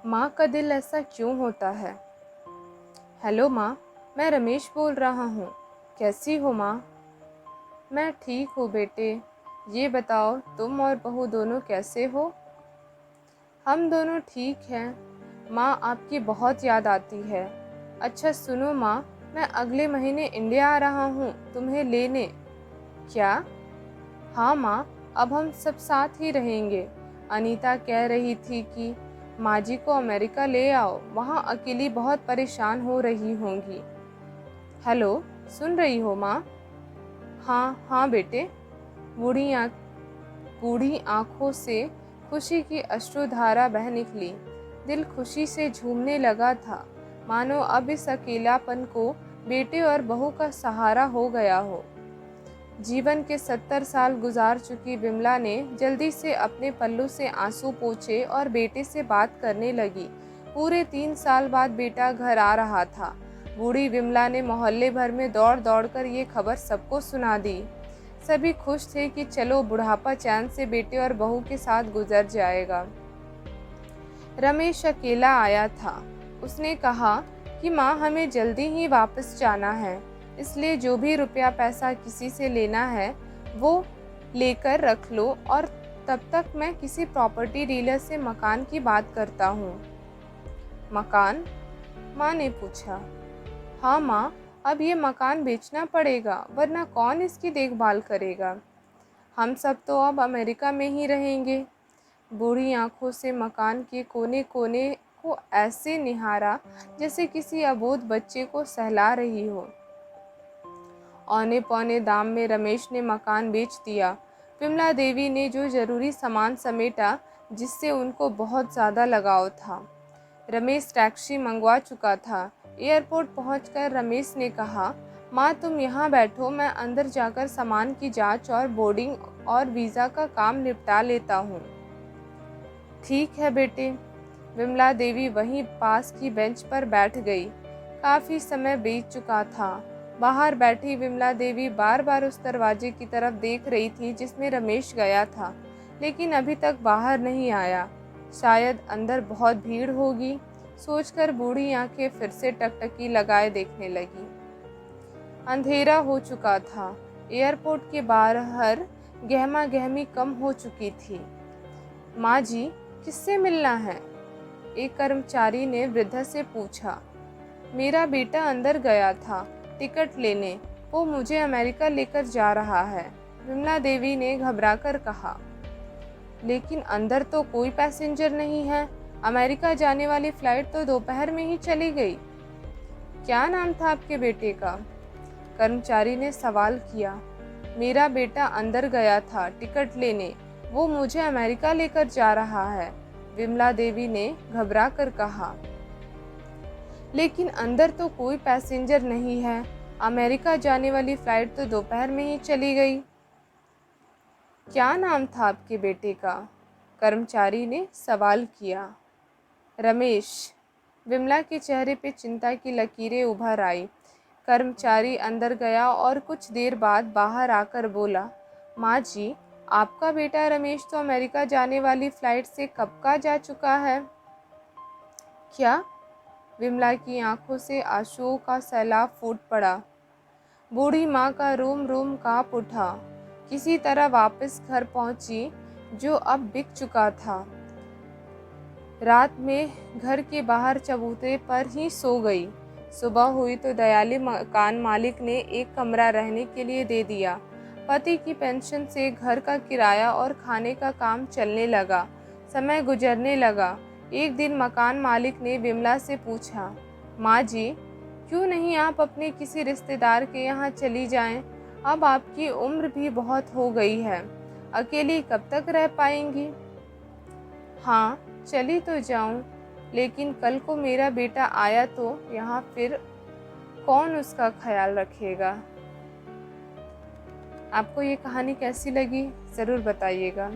माँ का दिल ऐसा क्यों होता है? हेलो माँ, मैं रमेश बोल रहा हूँ। कैसी हो माँ? मैं ठीक हूँ बेटे। ये बताओ तुम और बहू दोनों कैसे हो? हम दोनों ठीक हैं। माँ आपकी बहुत याद आती है। अच्छा सुनो माँ, मैं अगले महीने इंडिया आ रहा हूँ तुम्हें लेने। क्या? हाँ माँ, अब हम सब साथ ही रहेंगे। अनीता कह रही थी कि माँ जी को अमेरिका ले आओ, वहाँ अकेली बहुत परेशान हो रही होंगी। हेलो, सुन रही हो माँ? हाँ हाँ बेटे। बूढ़ी आँख बूढ़ी आँखों से खुशी की अश्रुधारा बह निकली। दिल खुशी से झूमने लगा था, मानो अब इस अकेलापन को बेटे और बहू का सहारा हो गया हो। जीवन के 70 साल गुजार चुकी विमला ने जल्दी से अपने पल्लू से आंसू पोंछे और बेटे से बात करने लगी। पूरे 3 साल बाद बेटा घर आ रहा था। बूढ़ी विमला ने मोहल्ले भर में दौड़ दौड़ कर ये खबर सबको सुना दी। सभी खुश थे कि चलो बुढ़ापा चैन से बेटे और बहू के साथ गुजर जाएगा। रमेश अकेला आया था। उसने कहा कि माँ हमें जल्दी ही वापस जाना है, इसलिए जो भी रुपया पैसा किसी से लेना है वो लेकर रख लो और तब तक मैं किसी प्रॉपर्टी डीलर से मकान की बात करता हूँ। मकान? माँ ने पूछा। हाँ माँ, अब ये मकान बेचना पड़ेगा, वरना कौन इसकी देखभाल करेगा? हम सब तो अब अमेरिका में ही रहेंगे। बूढ़ी आंखों से मकान के कोने कोने को ऐसे निहारा जैसे किसी अबोध बच्चे को सहला रही हो। औने पौने दाम में रमेश ने मकान बेच दिया। विमला देवी ने जो जरूरी सामान समेटा जिससे उनको बहुत ज़्यादा लगाव था। रमेश टैक्सी मंगवा चुका था। एयरपोर्ट पहुंचकर रमेश ने कहा, माँ तुम यहाँ बैठो, मैं अंदर जाकर सामान की जांच और बोर्डिंग और वीज़ा का काम निपटा लेता हूँ। ठीक है बेटे। विमला देवी वहीं पास की बेंच पर बैठ गई। काफ़ी समय बीत चुका था। बाहर बैठी विमला देवी बार बार उस दरवाजे की तरफ देख रही थी जिसमें रमेश गया था, लेकिन अभी तक बाहर नहीं आया। शायद अंदर बहुत भीड़ होगी, सोचकर बूढ़ी आंखें फिर से टकटकी लगाए देखने लगी। अंधेरा हो चुका था। एयरपोर्ट के बाहर गहमा गहमी कम हो चुकी थी। माँ जी, किससे मिलना है? एक कर्मचारी ने वृद्धा से पूछा। मेरा बेटा अंदर गया था टिकट लेने, वो मुझे अमेरिका लेकर जा रहा है, विमला देवी ने घबराकर कहा। लेकिन अंदर तो कोई पैसेंजर नहीं है, अमेरिका जाने वाली फ्लाइट तो दोपहर में ही चली गई। क्या नाम था आपके बेटे का? कर्मचारी ने सवाल किया। मेरा बेटा अंदर गया था टिकट लेने, वो मुझे अमेरिका लेकर जा रहा है, विमला देवी ने घबरा कर कहा। लेकिन अंदर तो कोई पैसेंजर नहीं है, अमेरिका जाने वाली फ्लाइट तो दोपहर में ही चली गई। क्या नाम था आपके बेटे का? कर्मचारी ने सवाल किया। रमेश। विमला के चेहरे पे चिंता की लकीरें उभर आई। कर्मचारी अंदर गया और कुछ देर बाद बाहर आकर बोला, माँ जी, आपका बेटा रमेश तो अमेरिका जाने वाली फ्लाइट से कब का जा चुका है। क्या? विमला की आंखों से आंसुओं का सैलाब फूट पड़ा। बूढ़ी माँ का रोम रोम कांप उठा। किसी तरह वापस घर पहुंची, जो अब बिक चुका था। रात में घर के बाहर चबूतरे पर ही सो गई। सुबह हुई तो दयालु मकान मालिक ने एक कमरा रहने के लिए दे दिया। पति की पेंशन से घर का किराया और खाने का काम चलने लगा। समय गुजरने लगा। एक दिन मकान मालिक ने विमला से पूछा, माँ जी, क्यों नहीं आप अपने किसी रिश्तेदार के यहाँ चली जाएं? अब आपकी उम्र भी बहुत हो गई है, अकेली कब तक रह पाएंगी? हाँ, चली तो जाऊं, लेकिन कल को मेरा बेटा आया तो यहाँ फिर कौन उसका ख्याल रखेगा? आपको ये कहानी कैसी लगी ज़रूर बताइएगा।